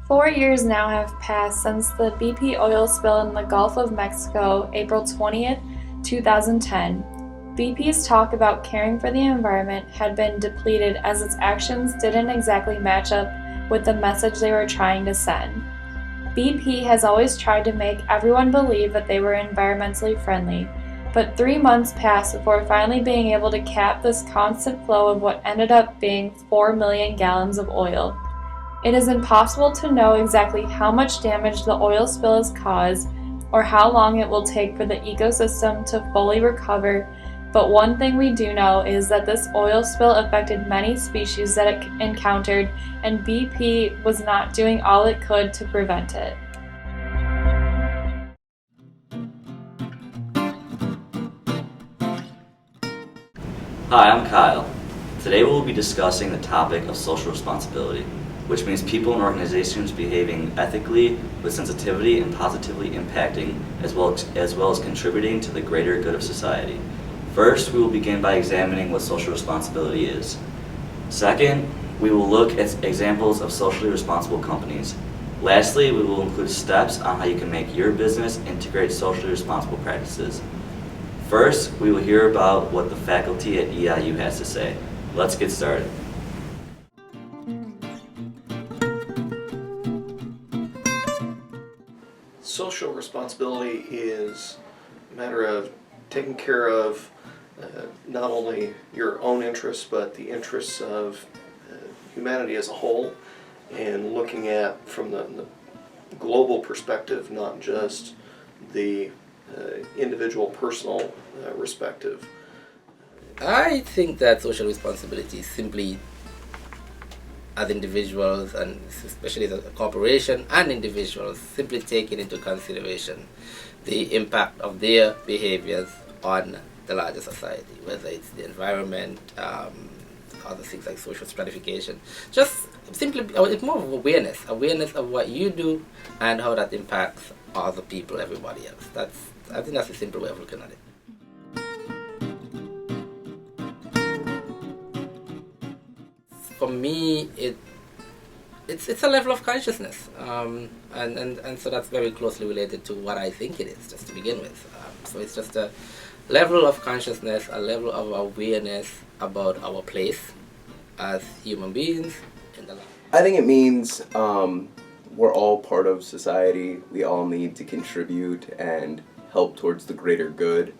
4 years now have passed since the BP oil spill in the Gulf of Mexico, April 20th, 2010. BP's talk about caring for the environment had been depleted as its actions didn't exactly match up with the message they were trying to send. BP has always tried to make everyone believe that they were environmentally friendly, but 3 months passed before finally being able to cap this constant flow of what ended up being 4 million gallons of oil. It is impossible to know exactly how much damage the oil spill has caused or how long it will take for the ecosystem to fully recover, but one thing we do know is that this oil spill affected many species that it encountered, and BP was not doing all it could to prevent it. Hi, I'm Kyle. Today we'll be discussing the topic of social responsibility, which means people and organizations behaving ethically, with sensitivity and positively impacting, as well as contributing to the greater good of society. First, we will begin by examining what social responsibility is. Second, we will look at examples of socially responsible companies. Lastly, we will include steps on how you can make your business integrate socially responsible practices. First, we will hear about what the faculty at EIU has to say. Let's get started. Social responsibility is a matter of taking care of not only your own interests but the interests of humanity as a whole, and looking at from the global perspective, not just the individual personal perspective. I think that social responsibility is simply as individuals, and especially as a corporation and individuals, simply taking into consideration the impact of their behaviors on the larger society, whether it's the environment, other things like social stratification. Just simply, it's more of awareness of what you do and how that impacts other people, everybody else. I think that's a simple way of looking at it. For me, it's a level of consciousness, and so that's very closely related to what I think it is, just to begin with. So it's just a level of consciousness, a level of awareness about our place as human beings in the life. I think it means we're all part of society. We all need to contribute and help towards the greater good.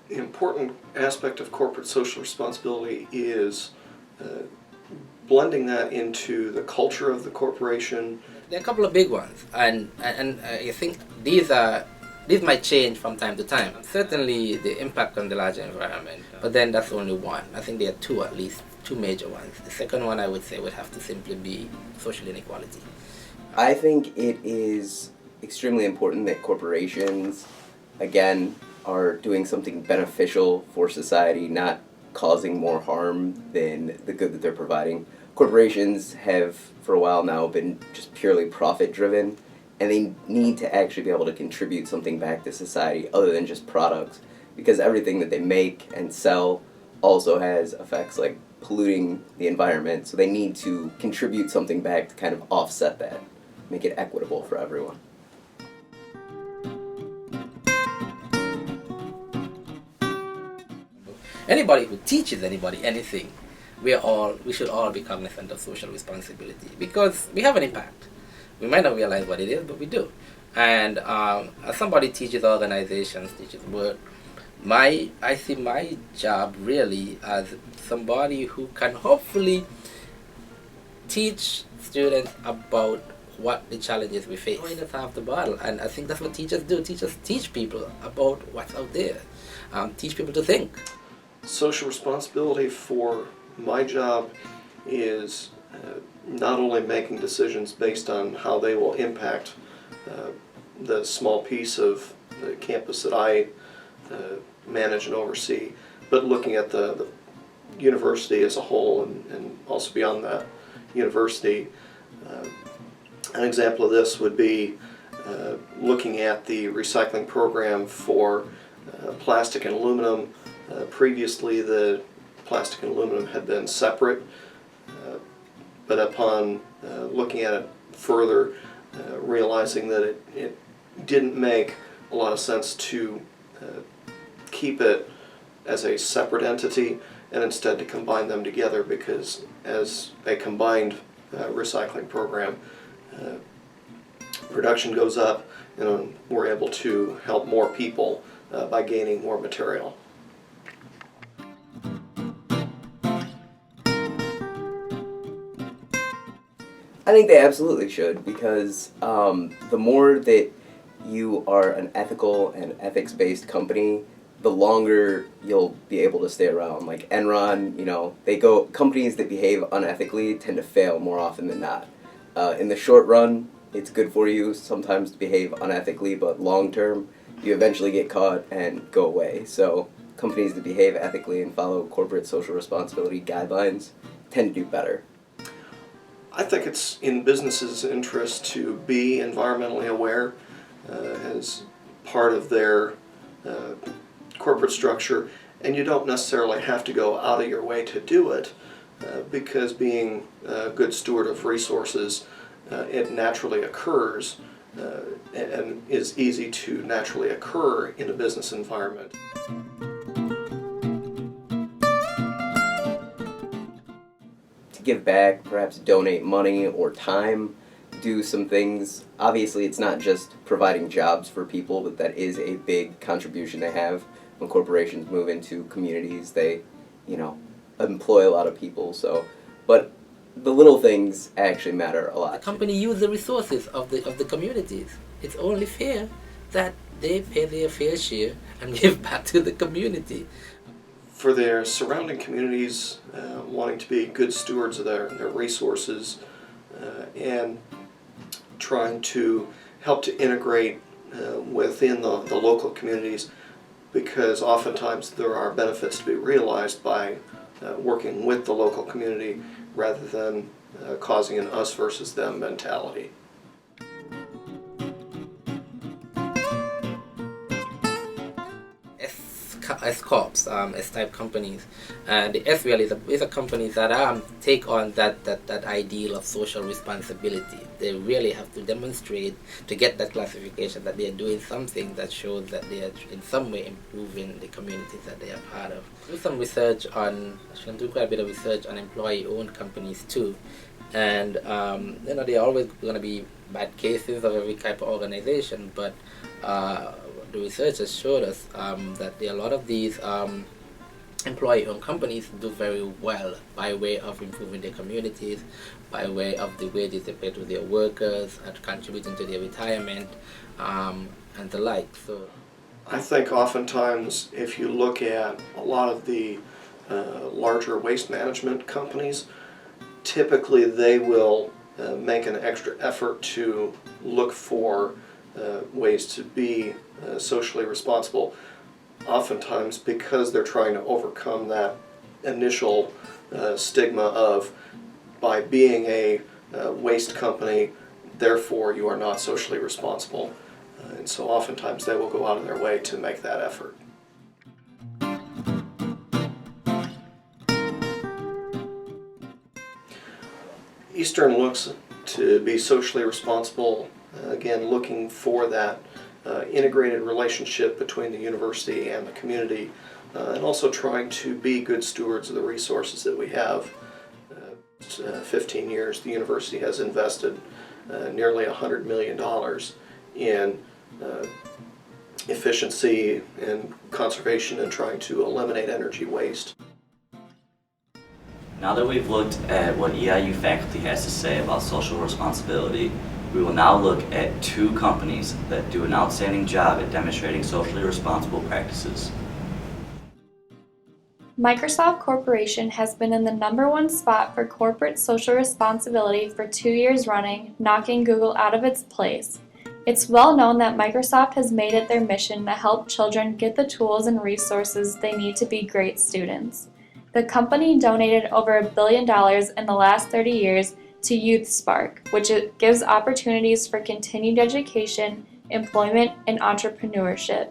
An important aspect of corporate social responsibility is blending that into the culture of the corporation. There are a couple of big ones, and I think these might change from time to time. Certainly the impact on the larger environment, but then that's only one. I think there are two, at least two major ones. The second one I would say would have to simply be social inequality. I think it is extremely important that corporations, again, are doing something beneficial for society, not causing more harm than the good that they're providing. Corporations have, for a while now, been just purely profit-driven, and they need to actually be able to contribute something back to society other than just products, because everything that they make and sell also has effects like polluting the environment, so they need to contribute something back to kind of offset that, make it equitable for everyone. Anybody who teaches anybody anything, we should all be cognizant of social responsibility, because we have an impact. We might not realize what it is, but we do. And as somebody teaches organizations, teaches work, I see my job really as somebody who can hopefully teach students about what the challenges we face. We just have the battle, and I think that's what teachers do. Teachers teach people about what's out there, teach people to think. Social responsibility for my job is not only making decisions based on how they will impact the small piece of the campus that I manage and oversee, but looking at the university as a whole, and also beyond that university. An example of this would be looking at the recycling program for plastic and aluminum. Previously, the plastic and aluminum had been separate, but upon looking at it further, realizing that it didn't make a lot of sense to keep it as a separate entity and instead to combine them together, because as a combined recycling program, production goes up and we're able to help more people by gaining more material. I think they absolutely should, because the more that you are an ethical and ethics-based company, the longer you'll be able to stay around. Like Enron, companies that behave unethically tend to fail more often than not. In the short run, it's good for you sometimes to behave unethically, but long term, you eventually get caught and go away. So companies that behave ethically and follow corporate social responsibility guidelines tend to do better. I think it's in businesses' interest to be environmentally aware as part of their corporate structure, and you don't necessarily have to go out of your way to do it, because being a good steward of resources, it naturally occurs and is easy to naturally occur in a business environment. Give back, perhaps donate money or time, do some things. Obviously, it's not just providing jobs for people, but that is a big contribution they have. When corporations move into communities, they, employ a lot of people. But the little things actually matter a lot. The company use the resources of the communities. It's only fair that they pay their fair share and give back to the community. For their surrounding communities, wanting to be good stewards of their resources, and trying to help to integrate within the local communities, because oftentimes there are benefits to be realized by working with the local community rather than causing an us versus them mentality. S corps, S-type companies, and the S really is a company that take on that ideal of social responsibility. They really have to demonstrate to get that classification that they are doing something that shows that they are in some way improving the communities that they are part of. Do some research on, do quite a bit of research on employee-owned companies too, and there are always going to be bad cases of every type of organization, but the research has showed us that a lot of these employee-owned companies do very well by way of improving their communities, by way of the wages they pay to their workers, and contributing to their retirement, and the like. So, I think oftentimes if you look at a lot of the larger waste management companies, typically they will make an extra effort to look for ways to be socially responsible, oftentimes because they're trying to overcome that initial stigma of, by being a waste company, therefore you are not socially responsible. And so oftentimes they will go out of their way to make that effort. Eastern looks to be socially responsible, again looking for that integrated relationship between the university and the community, and also trying to be good stewards of the resources that we have. 15 years, the university has invested nearly $100 million in efficiency and conservation and trying to eliminate energy waste. Now that we've looked at what EIU faculty has to say about social responsibility, we will now look at two companies that do an outstanding job at demonstrating socially responsible practices. Microsoft Corporation has been in the #1 spot for corporate social responsibility for 2 years running, knocking Google out of its place. It's well known that Microsoft has made it their mission to help children get the tools and resources they need to be great students. The company donated over $1 billion in the last 30 years to Youth Spark, which gives opportunities for continued education, employment, and entrepreneurship.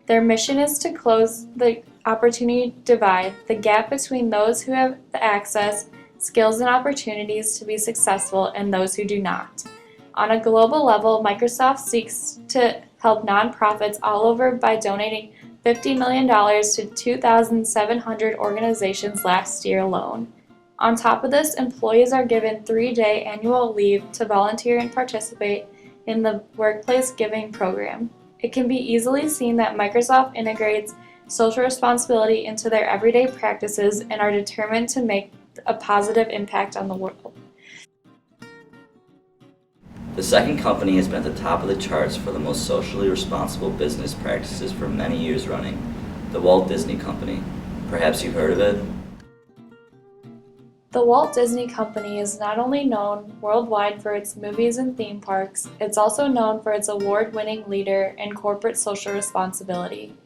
Their mission is to close the opportunity divide, the gap between those who have the access, skills, and opportunities to be successful and those who do not. On a global level, Microsoft seeks to help nonprofits all over by donating $50 million to 2,700 organizations last year alone. On top of this, employees are given 3-day annual leave to volunteer and participate in the Workplace Giving program. It can be easily seen that Microsoft integrates social responsibility into their everyday practices and are determined to make a positive impact on the world. The second company has been at the top of the charts for the most socially responsible business practices for many years running, the Walt Disney Company. Perhaps you've heard of it? The Walt Disney Company is not only known worldwide for its movies and theme parks, it's also known for its award-winning leader in corporate social responsibility.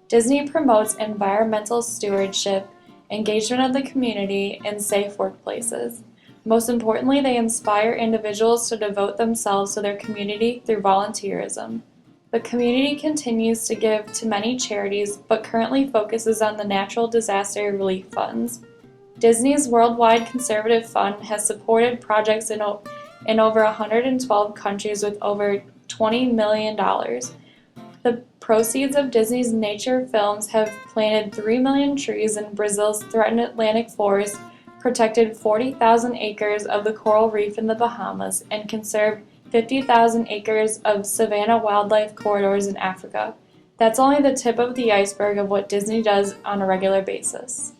Disney promotes environmental stewardship, engagement of the community, and safe workplaces. Most importantly, they inspire individuals to devote themselves to their community through volunteerism. The community continues to give to many charities, but currently focuses on the natural disaster relief funds. Disney's Worldwide Conservative Fund has supported projects in over 112 countries with over $20 million. The proceeds of Disney's nature films have planted 3 million trees in Brazil's threatened Atlantic forest, protected 40,000 acres of the coral reef in the Bahamas, and conserved 50,000 acres of savanna wildlife corridors in Africa. That's only the tip of the iceberg of what Disney does on a regular basis.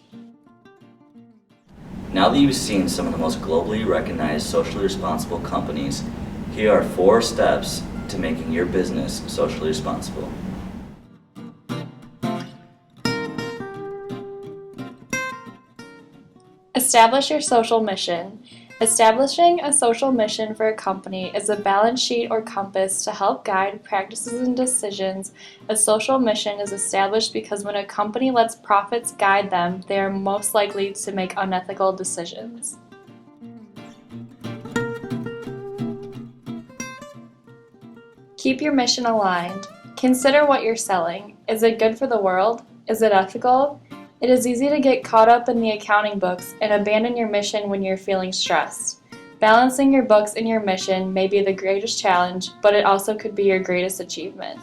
Now that you've seen some of the most globally recognized socially responsible companies, here are 4 steps to making your business socially responsible. Establish your social mission. Establishing a social mission for a company is a balance sheet or compass to help guide practices and decisions. A social mission is established because when a company lets profits guide them, they are most likely to make unethical decisions. Keep your mission aligned. Consider what you're selling. Is it good for the world? Is it ethical? It is easy to get caught up in the accounting books and abandon your mission when you're feeling stressed. Balancing your books and your mission may be the greatest challenge, but it also could be your greatest achievement.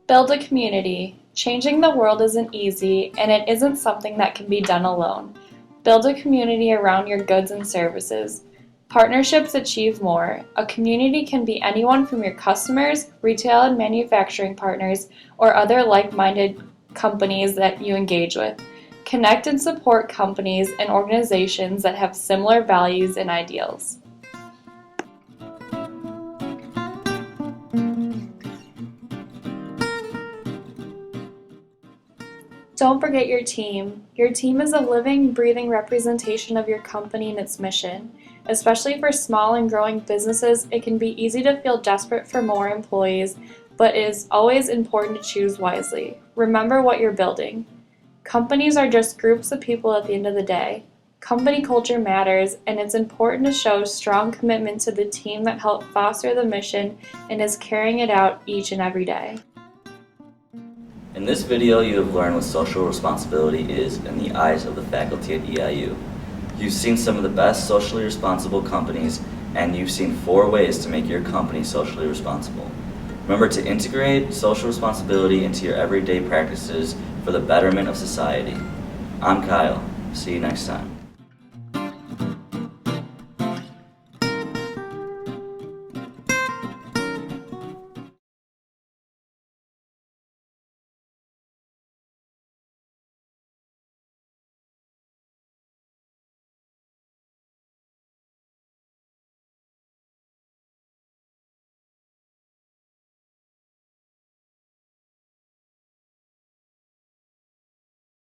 Build a community. Changing the world isn't easy, and it isn't something that can be done alone. Build a community around your goods and services. Partnerships achieve more. A community can be anyone from your customers, retail and manufacturing partners, or other like-minded companies that you engage with. Connect and support companies and organizations that have similar values and ideals. Don't forget your team. Your team is a living, breathing representation of your company and its mission. Especially for small and growing businesses, it can be easy to feel desperate for more employees, but it is always important to choose wisely. Remember what you're building. Companies are just groups of people at the end of the day. Company culture matters, and it's important to show strong commitment to the team that helped foster the mission and is carrying it out each and every day. In this video, you have learned what social responsibility is in the eyes of the faculty at EIU. You've seen some of the best socially responsible companies, and you've seen 4 ways to make your company socially responsible. Remember to integrate social responsibility into your everyday practices for the betterment of society. I'm Kyle. See you next time.